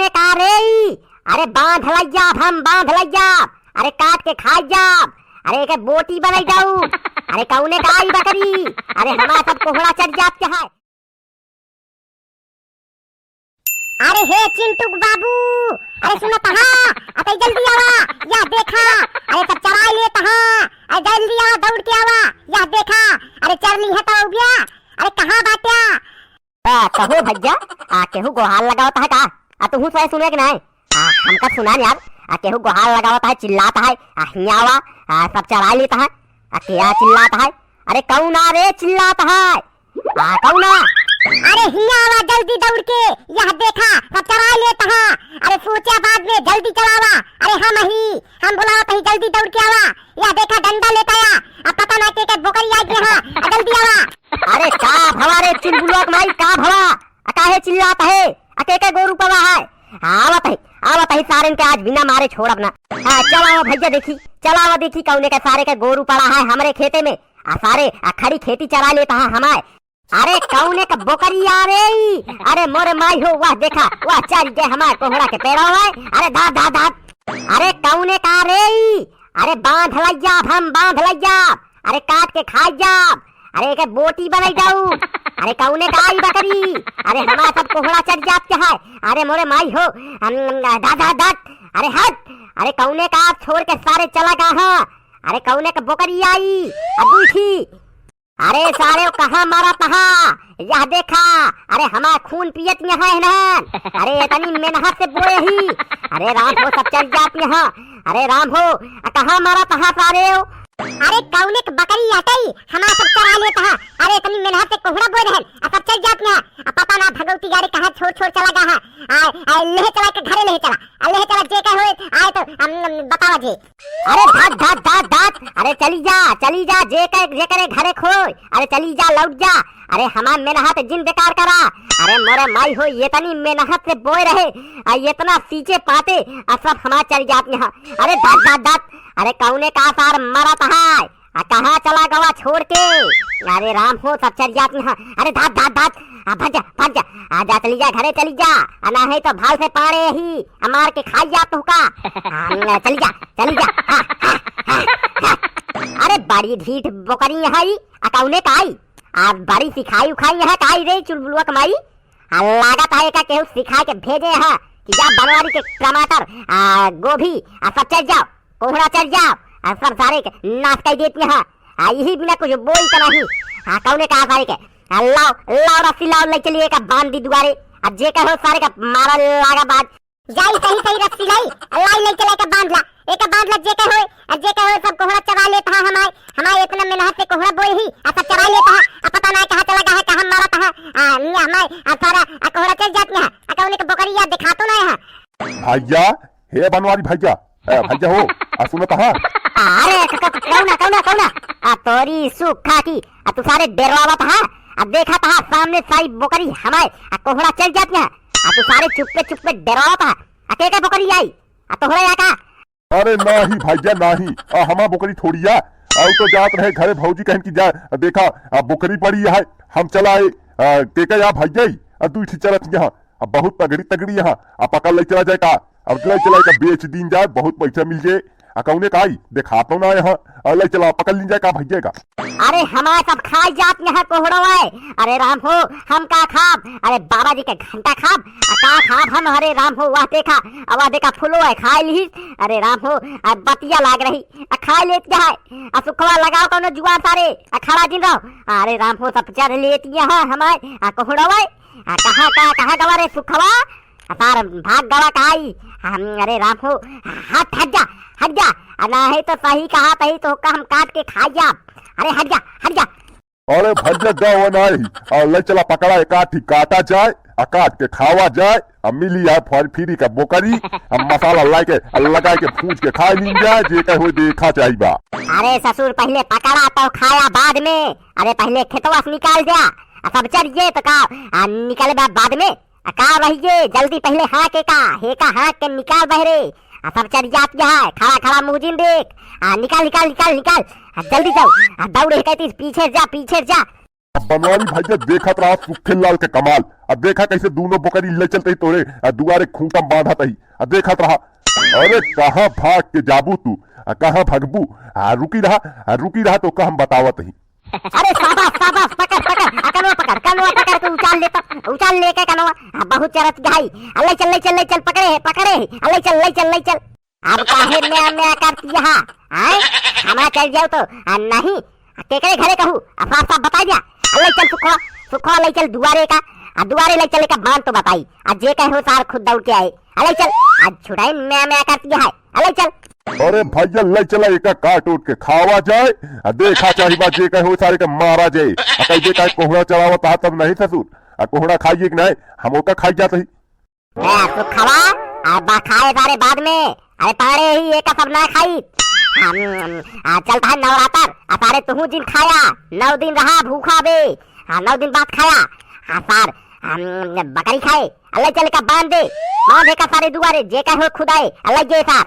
कौने का रे? अरे बांध लैया, हम बांध लैया, अरे काट के खाई जा, अरे एक बोटी बनाई जाऊ। अरे कौने का आई बकरी? अरे हमारा सब कोहड़ा चढ़ जात है। अरे हे चिंटू बाबू, अरे सुनो तहा, अरे जल्दी आवा, यह देखा, अरे सब चराई ले तहा, अरे जल्दी आवा, दौड़ के आवा, यह देखा, अरे चरनी है तो गया, अरे कहाँ बाट्या? कहो भैया, केहू गोहाल लगावता है का? तू सही सुने कि नहीं? हमका सुना नहीं यार। केहू गोहाल लगावता है, चिल्लाता है, हियावा सब चरा लेता है। क्या चिल्लाता है? अरे कौना रे चिल्लाता है? कौना? अरे हियावा जल्दी दौड़ के, यह देखा सब चरा लेता है। अरे सोचा बाद में जल्दी चलावा, अरे हम बुलावत ही, जल्दी दौड़ के आवा, यह देखा डंडा लेता है, अब पता ना के बोकरी आई है, जल्दी आवा। अरे का भवा रे चिल्बुलक माई, का भवा? काहे चिल्लाता है? के गोरू पवा है? आवत है सारे के आज बिना मारे छोड़ब ना। चलावा भैया देखी, चलावा देखी कौने के सारे के गोरू पड़ा है हमरे खेते में। सारे खड़ी खेती चरा लेता है हमारे। अरे कौने का बोकरी आ रे? अरे मोरे माई हो, वह देखा, वह चल गए हमारे कोहड़ा के पेड़ों में। अरे दाद। अरे कौने का रे? अरे बांध लैया, हम बांध लैया, अरे काट के खाई जा, अरे एक बोटी बनाई जाऊ। अरे कौने का आई बकरी? अरे हमारा सब कोहड़ा चढ़ जात है। अरे मोरे माई हो, दाद। अरे हट, अरे कौने का छोड़ के सारे चला गया। अरे कौने का बोकरी आई दूठी? अरे सारे कहाँ मारा तहा? यह देखा, अरे हमारा खून पियत यहाँ है ना। अरे इतनी मेहनत से बोए ही, अरे राम हो सब चल जात यहाँ। अरे राम हो, कहाँ मारा तहा सारे? अरे कौने की बकरी हटई, हमारा सब चरा लेता है। अरे इतनी मेहनत से कोहड़ा बोए रहे, सब चल जात यहाँ। पता ना भगवती गाड़ी कहाँ छोड़ चला गया है। ले चला के घरे ले चला जे का होए आए तो बतावा जे। अरे दाद। अरे चली जा जे करे घरे खोए। अरे चली जा, लौट जा। अरे हमार मेहनत जिन बेकार करा। अरे मोरे माई हो, ये तनी मेहनत से बोए रहे, इतना सींचे पाते, सब हमार चल जात यहाँ। अरे दाद। अरे कौने का सार मरा है? कहाँ चला गवा छोड़ के? अरे राम हो सब चल जात यहाँ। अरे दाद। भज जा, आजा चली जा, घरे चली जा, ना है तो भाल से पाड़े ही मार के खाई जा तू का। चली जा। अरे बड़ी ढीठ बोकरी है, कौने का आई? बड़ी सिखाई उखाई है काई रे चुलबुलुआ कमाई? लागत है का केहू सिखा के भेजे है कि जा बनवारी के टमाटर गोभी सब चल जाओ, कोहड़ा चल जाओ, सब सारे नाश कर देती है। यही बिना कुछ बोई तो नहीं। कौने का सारे के लाओ रस्सी लाओ, ले चलिए का बांध दी दुआरे। अब जे कहो सारे का मारा लागा बाद जाई, सही रस्सी लाई ले चला के बांध ला, एक बांध ला जे कहो सब कोहड़ा चरा लेता है। हमारे इतना मेहनत से कोहड़ा बोए ही सब चरा लेता है। पता ना कहाँ चला गया है, कहाँ मारा था। हमारे सारा कोहड़ा चल जाती है। कौने का बोकरी याद दिखा तो नहीं है। भैया हे बनवारी भैया हो, सुनो कहा? अरे कौना तोरी सुखा की तू सारे डेरवा था। अब देखा था सामने सारी बोकरी हमारे कोहड़ा चल जाती है। तू सारे चुप्पे डेरवा था। अकेले बोकरी आई तो हो रहा का? अरे नहीं भैया नहीं, हमारा बोकरी थोड़ी है। तो जात रहे घरे भौजी कहन की जा, देखा बोकरी पड़ी है, हम चलाए के या भैया तू चलत यहाँ बहुत तगड़ी यहाँ। पकड़ ले चला जाए का, अब चला का बेच दीन जाए, बहुत पैसा मिल जाए। कौने का आई देखा तो ना यहाँ ले चला पकड़ लीन जाए का भैया का। अरे हमारा सब खाई जात यहाँ कोहड़ा है। अरे राम हो, हम का खाब? अरे बाबा जी के घंटा खाब का खाब हम? अरे राम हो, वह देखा फुलो है खाई ली। अरे राम हो, बतिया लाग रही खाई लेती है। सुखवा लगाओ कौन जुआ सारे खड़ा दिन रहो। अरे राम हो सब चढ़ लेती है हमारे कोहड़ा है। कहाँ गवा रे सुखवा? सार भाग गवा कहाई। अरे राम हो, हट जा, ना है तो सही कहा तही तो हम काट के खा जा। अरे हट जा। अरे भैया गाँव नहीं, ले चला पकड़ा एक काटा जाए, काट के खावा जाए, मिली है फ्री का बोकरी, मसाला लगा के भूज के खा ली जाए, जे कहो देखा चाहिए। अरे ससुर पहले पकड़ा तो खाया बाद में। अरे पहले खेतवा से निकाल जा, सब चढ़िए तो का निकले बाद में का रहिए। जल्दी पहले हाँक के निकाल बहरे, सब चढ़ जाती है। खड़ा मुजिन देख, निकाल जल्दी जाओ, दौड़े कहती पीछे जा। अब बनवारी भैया देखत रहा सुखे लाल के कमाल। अब देखा कैसे दोनों बोकरी ले चलते तोरे दुआरे खूंटा बांधा तही। अब देखत रहा। अरे कहाँ भाग के जाबू तू, कहाँ भगबू? रुकी रहा तो का हम बतावत ही। अरे शाबाश शाबाश, पकड़ पकड़ कनवा पकड़ तू उचाल लेके कनवा बहुत चरत गई। ले चल पकड़े ले चल। अब काहे मैं करती है हमारा चल जाओ तो नहीं केकरे घरे कहूँ साफ बता दिया। ले चल सुखो ले चल दुआरे ले चले का बांध तो बताई। आज जे कहे हो सार खुद दौड़ के आए। ले चल आज छुड़ाई मैं करती है। ले चल। अरे भैया ले चला एक काट उठ के खावा जाए। देखा चाहिए जे कहे हो सारे के मारा जाए। कहीं का कोहड़ा चढ़ावा था तब नहीं ससुर कोहड़ा खाइए कि नहीं हम ओका खाई जाते ही। सुखवा खाए सारे बाद में। अरे तारे ही एक सब ना खाई। चलता है नवरात्र सारे तुहू दिन खाया 9 दिन रहा भूखा बे 9 दिन बाद खाया सार बकरी खाए। अल्लाह चल का बांध दे का सारे दुआरे जे कहे हो खुदाए अल्लाह जे सार।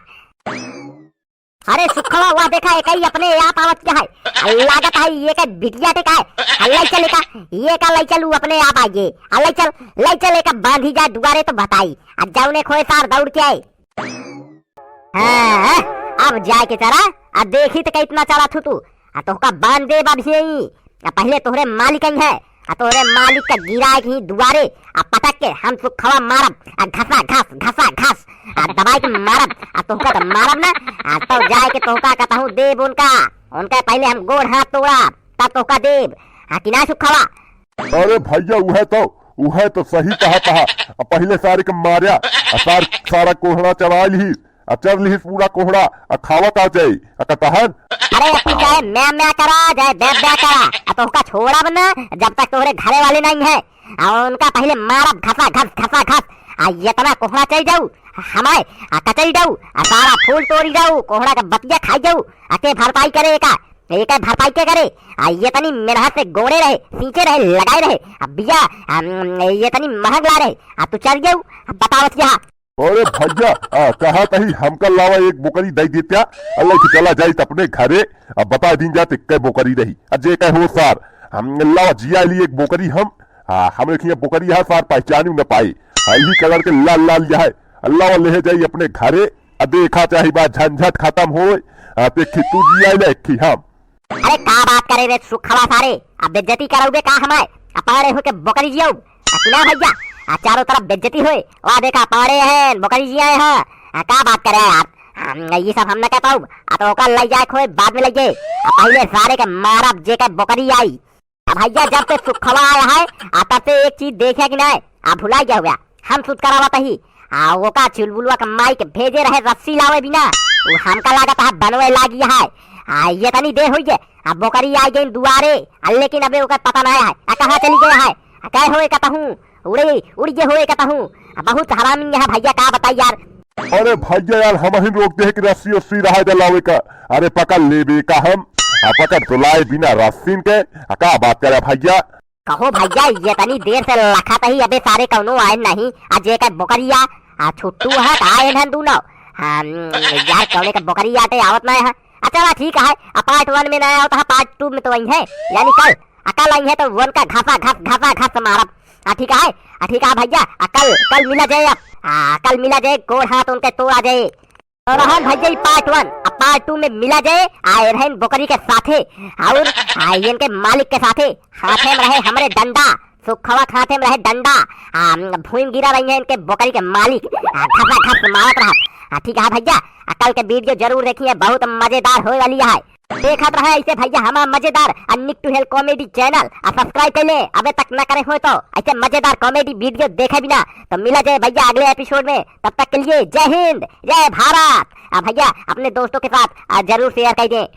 अरे सुखवा हुआ देखा एक ही अपने आप आवत क्या है लागत है ये का बिटिया टे का है। अल्लाह चले का ये का ले चलू अपने आप आइए। अल्लाह चल ले चले का बांधी जा दुआरे तो बताई। अब जाऊ ने खोए सार दौड़ के आए। हाँ अब जाए के चरा अब देखी तो कितना चला तू तो का बांध दे बाब यही। पहले तोहरे मालिक ही है तोहरे मालिक का गिरा ही दुआरे पटक के हम सुखवा मारब घसा दबाई के मारब तोहका तो मारब ना तो जाए के तोहका कहूँ देव उनका पहले हम गोड़ हाथ तोड़ा तब तोहका देव कि ना सुखवा। अरे भैया वह तो सही कहा पहले सारे के मारिया सारा कोहड़ा चढ़ा ली चल ली पूरा कोहड़ा खावा का जाए कहन। अरे तू चाहे मैं करा जाए बे करा तोहका छोड़ा बना जब तक तोहरे घरे वाले नहीं है उनका पहले मारब घसा ये तना कोहड़ा चल जाऊ हमारे कचल जाऊ सारा फूल तोड़ी जाऊ कोहड़ा का बतिया खाई जाऊ के भरपाई करे एक भरपाई के करे ये तनी मेहनत से गोड़े रहे सींचे रहे लगाए रहे बिया ये तनी महंग ला रहे तू चल जाऊ बतावत यहाँ। अरे भैया कहा तही हमका लावा एक बोकरी दे देत्या अल्लाह की चला जाए अपने घरे अब बता दिन जाते कै बोकरी रही अजय कह हो सार हम लावा जिया ली एक बोकरी हम रखिए बोकरी है सार पहचानी न पाई ही कलर के लाल है अल्लाह ले जाई अपने घरे देखा चाहिए बात झंझट खत्म हो तू जिया ले हम। अरे का बात करे रे सुखवा सारे अब बेइज्जती करोगे का हमारे पाड़े हो के बोकरी जियो ना भैया चारों तरफ बेइज्जती हुई वहाँ देखा पाड़े हैं बोकरी जिया है का बात करे यार ये सब हम न कह पाऊ तो ओका ले जाए खोए बाद में ले जाए पहले सारे के मारब जे के बोकरी आई। भैया जब से सुखवा आया है तब से एक चीज देखे कि नहीं भुला गया हुआ हम सुध करावत ही वो का चुलबुलवा का माइक भेजे रहे रस्सी लावे बिना वो हमका लागत है बनवे लागी है ये तनी दे हुई है अब बोकरी आ गई दुआरे लेकिन अबे ओका पता नहीं है कहाँ चली गया है कह होए कहता हूँ उड़ी जे होए कहता हूँ बहुत हरामी है भैया का बताई यार। अरे भैया यार हम ही रोक दे कि रस्सी उस्सी रहा जलावे का अरे पकड़ ले का हम पकड़ तो लाए बिना रस्सी के का बात करे भैया। कहो भैया ये तनी देर से लखा ही अबे सारे कौनो आए नहीं आज एक बोकरिया छुट्टू है आए न दूनो यार कौने का बोकरिया आते आवत नहीं है। अच्छा ठीक है पार्ट 1 में नहीं होता पार्ट 2 में तो वही है यानी कल आई है तो वन का घसा मारब ठीक है भैया कल मिला जाए कल मिला जाए गोड़ हाथ उनके तोड़ा जाए और भैया पार्ट 1 पार्ट 2 में मिला जाए आए रहे बोकरी के साथे और इनके मालिक के साथे हाथे में रहे हमारे डंडा सुखवा खाते में रहे डंडा भूमि गिरा रही है इनके बोकरी के मालिक घस मारत रहा ठीक है भैया कल के वीडियो जरूर देखिए बहुत मजेदार होने वाली है देखत रहे ऐसे भैया हमारा मजेदार nick to help comedy channel subscribe कर ले अबे तक न करे हो तो ऐसे मजेदार कॉमेडी वीडियो देखे बिना तो मिला जाए भैया अगले एपिसोड में तब तक के लिए जय हिंद जय भारत भैया अपने दोस्तों के साथ जरूर शेयर कीजिए।